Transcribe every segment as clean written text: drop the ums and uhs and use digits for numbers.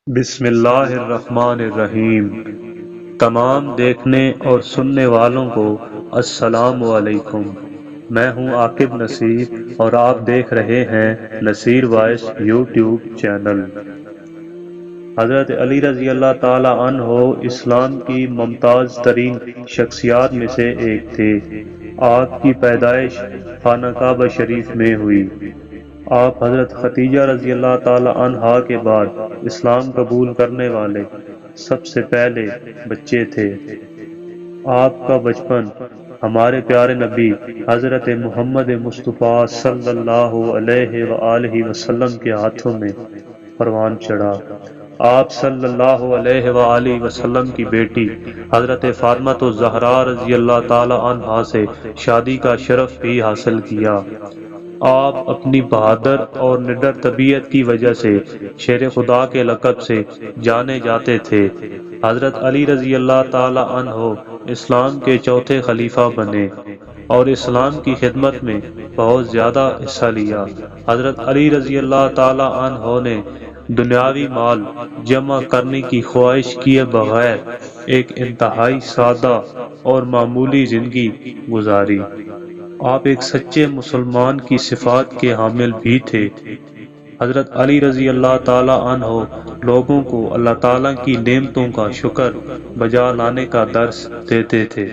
بسم اللہ الرحمن الرحیم۔ تمام دیکھنے اور سننے والوں کو السلام علیکم۔ میں ہوں عاقب نصیر اور آپ دیکھ رہے ہیں نصیر وائس یوٹیوب چینل۔ حضرت علی رضی اللہ تعالی عنہ اسلام کی ممتاز ترین شخصیات میں سے ایک تھے۔ آپ کی پیدائش خانہ کعبہ شریف میں ہوئی۔ آپ حضرت ختیجہ رضی اللہ تعالی عنہا کے بعد اسلام قبول کرنے والے سب سے پہلے بچے تھے۔ آپ کا بچپن ہمارے پیارے نبی حضرت محمد مصطفیٰ صلی اللہ علیہ وآلہ وسلم کے ہاتھوں میں پروان چڑھا۔ آپ صلی اللہ علیہ وآلہ وسلم کی بیٹی حضرت فاطمہ الزہرا رضی اللہ تعالی عنہا سے شادی کا شرف بھی حاصل کیا۔ آپ اپنی بہادر اور نڈر طبیعت کی وجہ سے شیر خدا کے لقب سے جانے جاتے تھے۔ حضرت علی رضی اللہ تعالی عنہ اسلام کے چوتھے خلیفہ بنے اور اسلام کی خدمت میں بہت زیادہ حصہ لیا۔ حضرت علی رضی اللہ تعالی عنہ نے دنیاوی مال جمع کرنے کی خواہش کیے بغیر ایک انتہائی سادہ اور معمولی زندگی گزاری۔ آپ ایک سچے مسلمان کی صفات کے حامل بھی تھے۔ حضرت علی رضی اللہ تعالی عنہ لوگوں کو اللہ تعالیٰ کی نعمتوں کا شکر بجا لانے کا درس دیتے تھے۔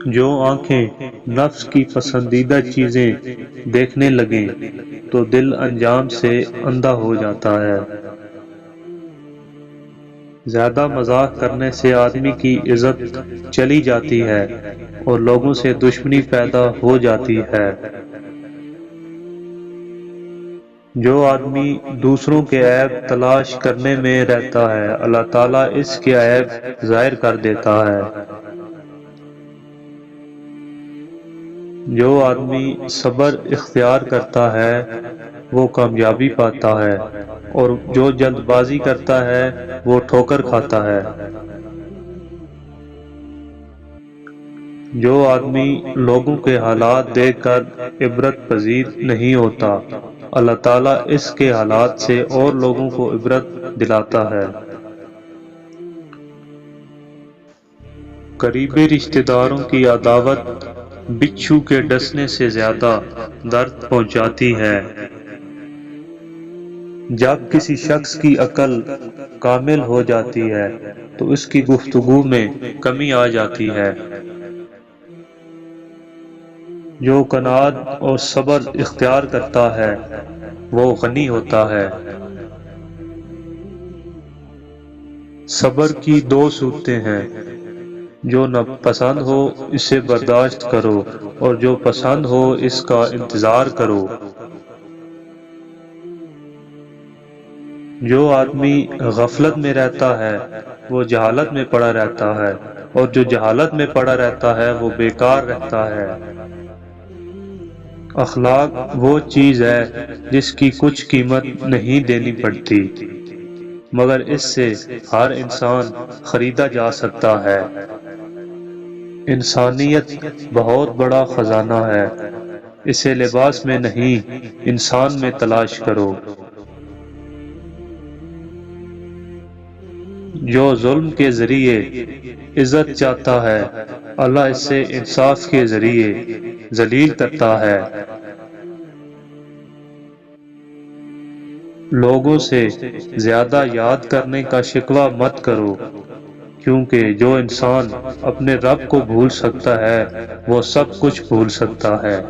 جو آنکھیں نفس کی پسندیدہ چیزیں دیکھنے لگیں تو دل انجام سے اندھا ہو جاتا ہے۔ زیادہ مذاق کرنے سے آدمی کی عزت چلی جاتی ہے اور لوگوں سے دشمنی پیدا ہو جاتی ہے۔ جو آدمی دوسروں کے عیب تلاش کرنے میں رہتا ہے اللہ تعالیٰ اس کے عیب ظاہر کر دیتا ہے۔ جو آدمی صبر اختیار کرتا ہے وہ کامیابی پاتا ہے اور جو جلد بازی کرتا ہے وہ ٹھوکر کھاتا ہے۔ جو آدمی لوگوں کے حالات دیکھ کر عبرت پذیر نہیں ہوتا اللہ تعالیٰ اس کے حالات سے اور لوگوں کو عبرت دلاتا ہے۔ قریبی رشتہ داروں کی عداوت بچھو کے ڈسنے سے زیادہ درد پہنچاتی ہے۔ جب کسی شخص کی عقل کامل ہو جاتی ہے تو اس کی گفتگو میں کمی آ جاتی ہے۔ جو قناعت اور صبر اختیار کرتا ہے وہ غنی ہوتا ہے۔ صبر کی دو صورتیں ہیں، جو ناپسند ہو اسے برداشت کرو اور جو پسند ہو اس کا انتظار کرو۔ جو آدمی غفلت میں رہتا ہے وہ جہالت میں پڑا رہتا ہے اور جو جہالت میں پڑا رہتا ہے وہ بیکار رہتا ہے۔ اخلاق وہ چیز ہے جس کی کچھ قیمت نہیں دینی پڑتی مگر اس سے ہر انسان خریدا جا سکتا ہے۔ انسانیت بہت بڑا خزانہ ہے، اسے لباس میں نہیں انسان میں تلاش کرو۔ جو ظلم کے ذریعے عزت چاہتا ہے اللہ اسے انصاف کے ذریعے ذلیل کرتا ہے۔ لوگوں سے زیادہ یاد کرنے کا شکوہ مت کرو کیونکہ جو انسان اپنے رب کو بھول سکتا ہے وہ سب کچھ بھول سکتا ہے۔